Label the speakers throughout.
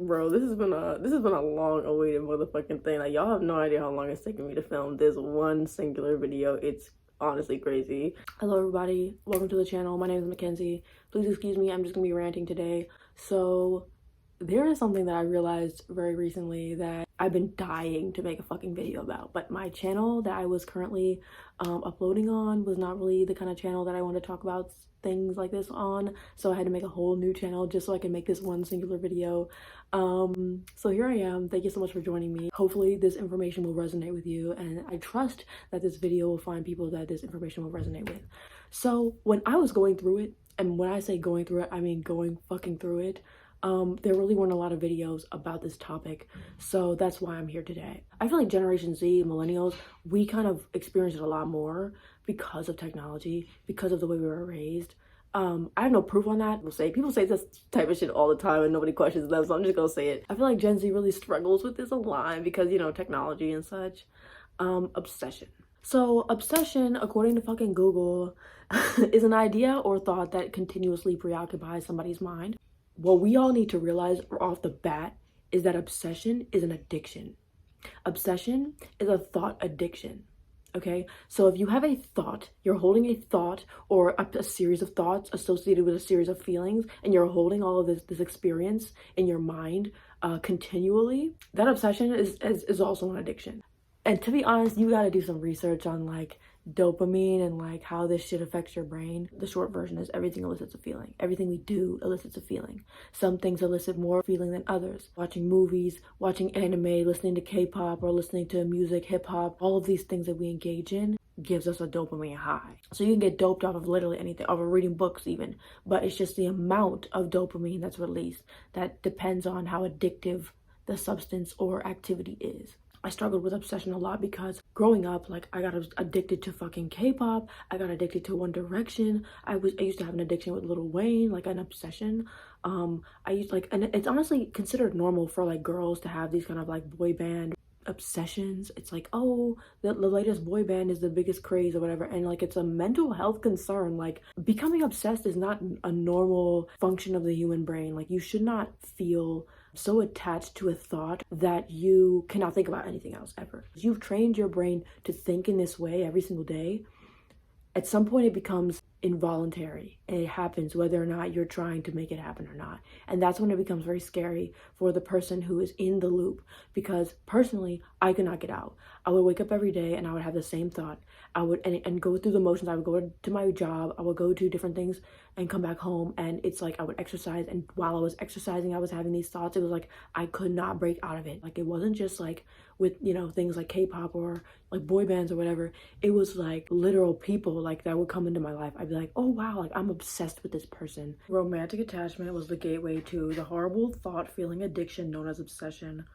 Speaker 1: Bro, this has been a long awaited motherfucking thing. Like, y'all have no idea how long it's taken me to film this one singular video. It's honestly crazy. Hello everybody, welcome to the channel. My name is Mackenzie. Please excuse me, I'm just gonna be ranting today. So there is something that I realized very recently that I've been dying to make a fucking video about, but my channel that I was currently uploading on was not really the kind of channel that I want to talk about things like this on, so I had to make a whole new channel just so I can make this one singular video. So here I am. Thank you so much for joining me. Hopefully this information will resonate with you, and I trust that this video will find people that this information will resonate with. So when I was going through it, and when I say going through it, I mean going fucking through it, there really weren't a lot of videos about this topic, so that's why I'm here today. I feel like Generation Z, millennials, we kind of experience it a lot more because of technology, because of the way we were raised. I have no proof on that. People say this type of shit all the time and nobody questions them, so I'm just gonna say it. I feel like Gen Z really struggles with this a lot because, you know, technology and such. Obsession. So obsession, according to fucking Google, is an idea or thought that continuously preoccupies somebody's mind. What we all need to realize off the bat is that obsession is an addiction. Obsession is a thought addiction. Okay, so if you have a thought, you're holding a thought or a series of thoughts associated with a series of feelings, and you're holding all of this experience in your mind continually, that obsession is also an addiction. And to be honest, you got to do some research on like dopamine and like how this shit affects your brain. The short version is everything elicits a feeling. Everything we do elicits a feeling. Some things elicit more feeling than others. Watching movies, watching anime, listening to K-pop, or listening to music, hip-hop, all of these things that we engage in gives us a dopamine high. So you can get doped off of literally anything, off of reading books even, but it's just the amount of dopamine that's released that depends on how addictive the substance or activity is. I struggled with obsession a lot because growing up, like, I got addicted to fucking K-pop. I got addicted to One Direction. I used to have an addiction with Lil Wayne, like an obsession. And it's honestly considered normal for like girls to have these kind of like boy band obsessions. It's like, oh, the latest boy band is the biggest craze or whatever, and like it's a mental health concern. Like, becoming obsessed is not a normal function of the human brain. Like, you should not feel so attached to a thought that you cannot think about anything else ever. You've trained your brain to think in this way every single day. At some point it becomes involuntary, and it happens whether or not you're trying to make it happen or not. And that's when it becomes very scary for the person who is in the loop, because personally, I could not get out. I would wake up every day and I would have the same thought. I would and go through the motions. I would go to my job, I would go do different things and come back home, and it's like I would exercise, and while I was exercising I was having these thoughts. It was like I could not break out of it. Like, it wasn't just like with, you know, things like K-pop or like boy bands or whatever. It was like literal people like that would come into my life. I'd be like, oh wow, like I'm obsessed with this person. Romantic attachment was the gateway to the horrible thought feeling addiction known as obsession.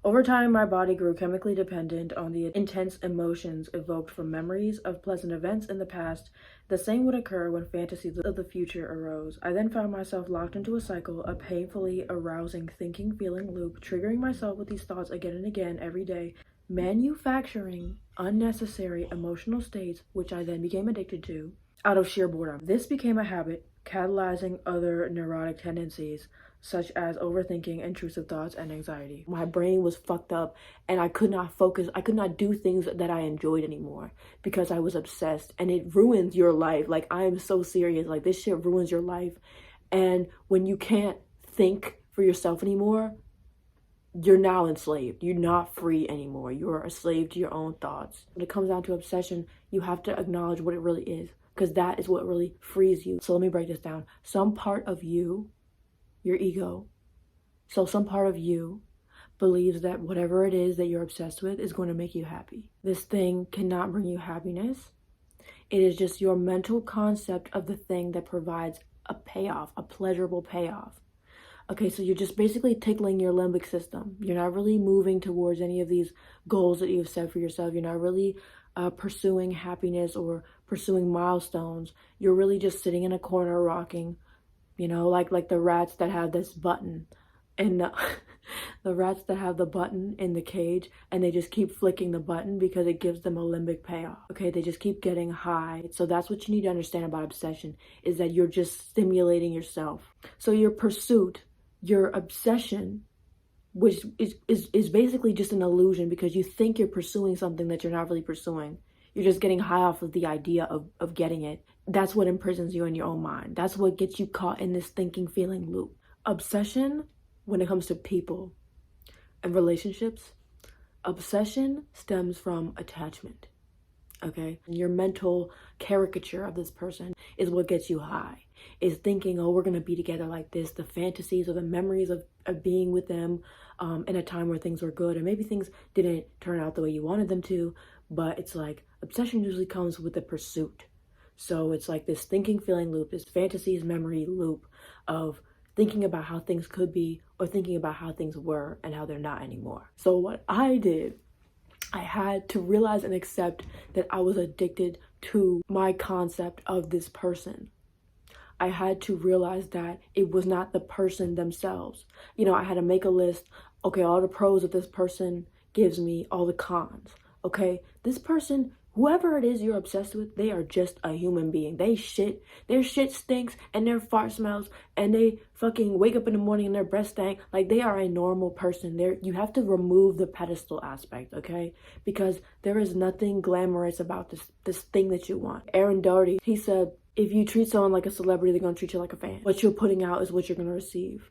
Speaker 1: Over time, my body grew chemically dependent on the intense emotions evoked from memories of pleasant events in the past. The same would occur when fantasies of the future arose. I then found myself locked into a cycle, a painfully arousing thinking feeling loop, triggering myself with these thoughts again and again every day, manufacturing unnecessary emotional states, which I then became addicted to out of sheer boredom. This became a habit, catalyzing other neurotic tendencies, such as overthinking, intrusive thoughts, and anxiety. My brain was fucked up, and I could not focus. I could not do things that I enjoyed anymore because I was obsessed, and it ruins your life. Like, I am so serious. Like, this shit ruins your life. And when you can't think for yourself anymore, you're now enslaved. You're not free anymore. You're a slave to your own thoughts. When it comes down to obsession, you have to acknowledge what it really is, because that is what really frees you. So let me break this down. Some part of you, your ego, so some part of you believes that whatever it is that you're obsessed with is going to make you happy. This thing cannot bring you happiness. It is just your mental concept of the thing that provides a payoff, a pleasurable payoff. Okay, so you're just basically tickling your limbic system. You're not really moving towards any of these goals that you've set for yourself. You're not really pursuing happiness or pursuing milestones. You're really just sitting in a corner rocking, you know, like the rats that have this button, and the rats that have the button in the cage, and they just keep flicking the button because it gives them a limbic payoff. Okay, they just keep getting high. So that's what you need to understand about obsession, is that you're just stimulating yourself. So your pursuit, your obsession which is basically just an illusion, because you think you're pursuing something that you're not really pursuing. You're just getting high off of the idea of getting it. That's what imprisons you in your own mind. That's what gets you caught in this thinking, feeling loop. Obsession, when it comes to people and relationships, obsession stems from attachment. Okay, your mental caricature of this person is what gets you high. Is thinking, oh, we're gonna be together like this. The fantasies or the memories of being with them in a time where things were good, and maybe things didn't turn out the way you wanted them to. But it's like obsession usually comes with a pursuit. So it's like this thinking, feeling loop, this fantasies, memory loop of thinking about how things could be, or thinking about how things were and how they're not anymore. So what I did, I had to realize and accept that I was addicted to my concept of this person. I had to realize that it was not the person themselves. You know, I had to make a list. Okay, all the pros that this person gives me, all the cons. Okay, this person, whoever it is you're obsessed with, they are just a human being. Their shit stinks, and their fart smells, and they fucking wake up in the morning and their breath stank. Like, they are a normal person. You have to remove the pedestal aspect, okay? Because there is nothing glamorous about this thing that you want. Aaron Doherty, he said, if you treat someone like a celebrity, they're gonna treat you like a fan. What you're putting out is what you're gonna receive.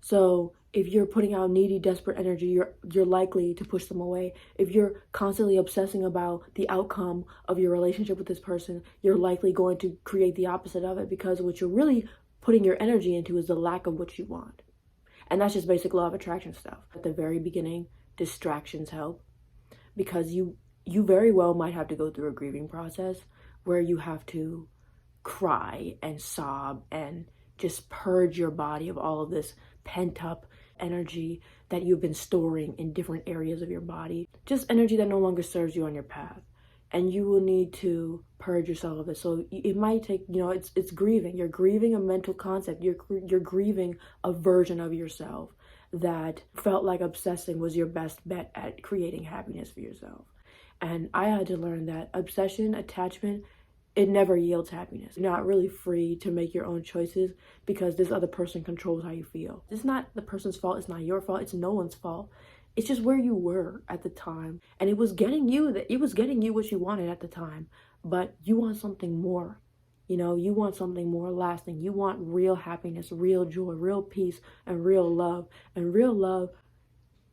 Speaker 1: So if you're putting out needy, desperate energy, you're likely to push them away. If you're constantly obsessing about the outcome of your relationship with this person, you're likely going to create the opposite of it, because what you're really putting your energy into is the lack of what you want. And that's just basic law of attraction stuff. At the very beginning, distractions help, because you very well might have to go through a grieving process where you have to cry and sob and just purge your body of all of this pent up energy that you've been storing in different areas of your body. Just energy that no longer serves you on your path. And you will need to purge yourself of it. So it might take, you know, it's grieving. You're grieving a mental concept. You're grieving a version of yourself that felt like obsessing was your best bet at creating happiness for yourself. And I had to learn that obsession, attachment, it never yields happiness. You're not really free to make your own choices, because this other person controls how you feel. It's not the person's fault. It's not your fault. It's no one's fault. It's just where you were at the time. And it was getting you what you wanted at the time. But you want something more. You know, you want something more lasting. You want real happiness, real joy, real peace, and real love. And real love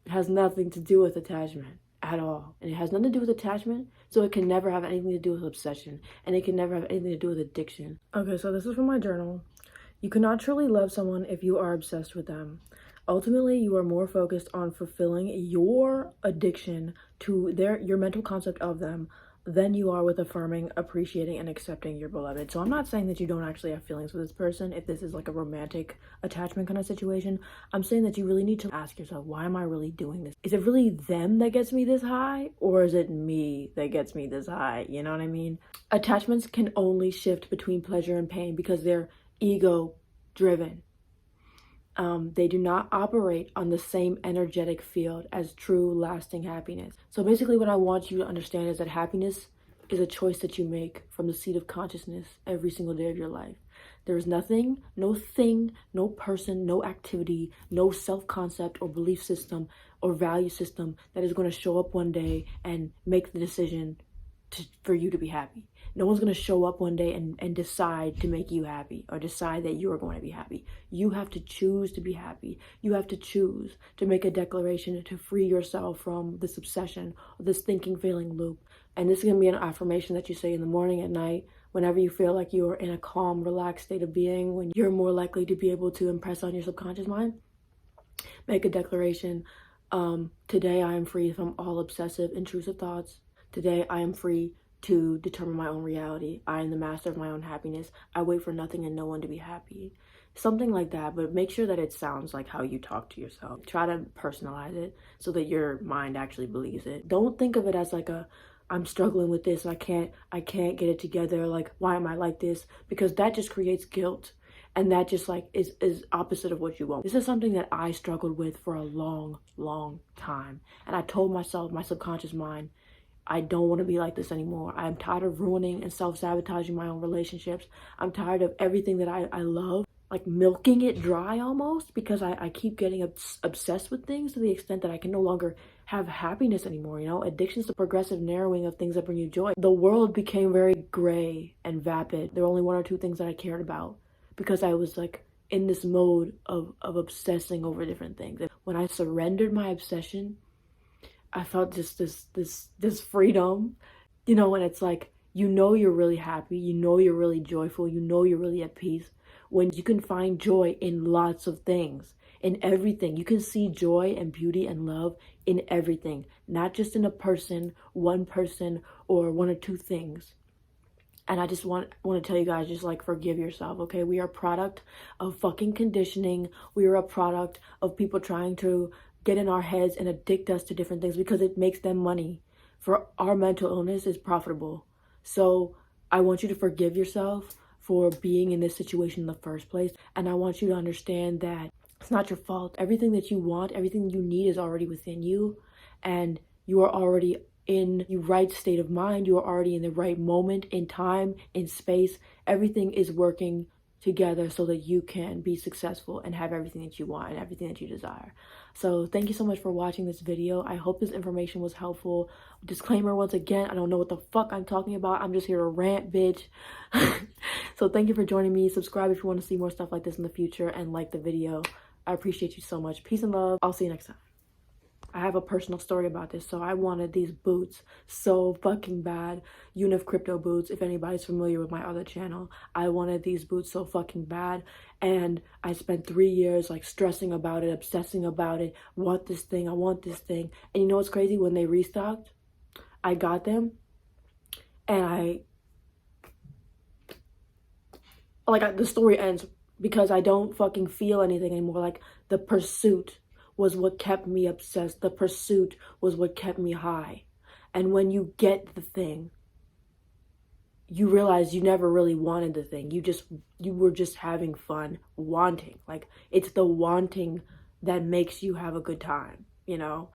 Speaker 1: has nothing to do with attachment at all. And it has nothing to do with attachment, so it can never have anything to do with obsession, and it can never have anything to do with addiction. Okay, so this is from my journal. You cannot truly love someone if you are obsessed with them. Ultimately, you are more focused on fulfilling your addiction to your mental concept of them than you are with affirming, appreciating, and accepting your beloved. So I'm not saying that you don't actually have feelings for this person if this is like a romantic attachment kind of situation. I'm saying that you really need to ask yourself, why am I really doing this? Is it really them that gets me this high, or is it me that gets me this high? You know what I mean? Attachments can only shift between pleasure and pain because they're ego driven. They do not operate on the same energetic field as true lasting happiness. So basically what I want you to understand is that happiness is a choice that you make from the seat of consciousness every single day of your life. There is nothing, no thing, no person, no activity, no self-concept or belief system or value system that is going to show up one day and make the decision for you to be happy. No one's going to show up one day and decide to make you happy or decide that you are going to be happy. You have to choose to be happy. You have to choose to make a declaration to free yourself from this obsession or this thinking, feeling loop. And this is going to be an affirmation that you say in the morning, at night, whenever you feel like you're in a calm, relaxed state of being, when you're more likely to be able to impress on your subconscious mind. Make a declaration. Today I am free from all obsessive, intrusive thoughts. Today I am free to determine my own reality. I am the master of my own happiness. I wait for nothing and no one to be happy. Something like that, but make sure that it sounds like how you talk to yourself. Try to personalize it so that your mind actually believes it. Don't think of it as like I'm struggling with this, I can't get it together, like why am I like this? Because that just creates guilt. And that just like is opposite of what you want. This is something that I struggled with for a long, long time. And I told myself, my subconscious mind, I don't want to be like this anymore. I'm tired of ruining and self-sabotaging my own relationships. I'm tired of everything that I love like milking it dry almost, because I keep getting obsessed with things to the extent that I can no longer have happiness anymore. You know, addiction's the progressive narrowing of things that bring you joy. The world became very gray and vapid. There were only one or two things that I cared about because I was like in this mode of obsessing over different things. And when I surrendered my obsession, I felt just this freedom, you know, when it's like, you know, you're really happy, you know, you're really joyful, you know, you're really at peace, when you can find joy in lots of things, in everything. You can see joy and beauty and love in everything, not just in a person, one person, or one or two things. And I just want to tell you guys, just like, forgive yourself, okay? We are a product of fucking conditioning. We are a product of people trying to get in our heads and addict us to different things because it makes them money. For our mental illness is profitable. So I want you to forgive yourself for being in this situation in the first place. And I want you to understand that it's not your fault. Everything that you want, everything you need is already within you. And you are already in the right state of mind. You are already in the right moment, in time, in space. Everything is working together so that you can be successful and have everything that you want and everything that you desire. So thank you so much for watching this video. I hope this information was helpful. Disclaimer once again, I don't know what the fuck I'm talking about. I'm just here to rant, bitch. So thank you for joining me. Subscribe if you want to see more stuff like this in the future, and like the video. I appreciate you so much. Peace and love. I'll see you next time. I have a personal story about this. So I wanted these boots so fucking bad. Unif Crypto boots, if anybody's familiar with my other channel. I wanted these boots so fucking bad. And I spent 3 years like stressing about it, obsessing about it. Want this thing, I want this thing. And you know what's crazy? When they restocked, I got them. And the story ends because I don't fucking feel anything anymore. Like, the pursuit was what kept me obsessed. The pursuit was what kept me high. And when you get the thing, you realize you never really wanted the thing. You were just having fun wanting. Like, it's the wanting that makes you have a good time, you know?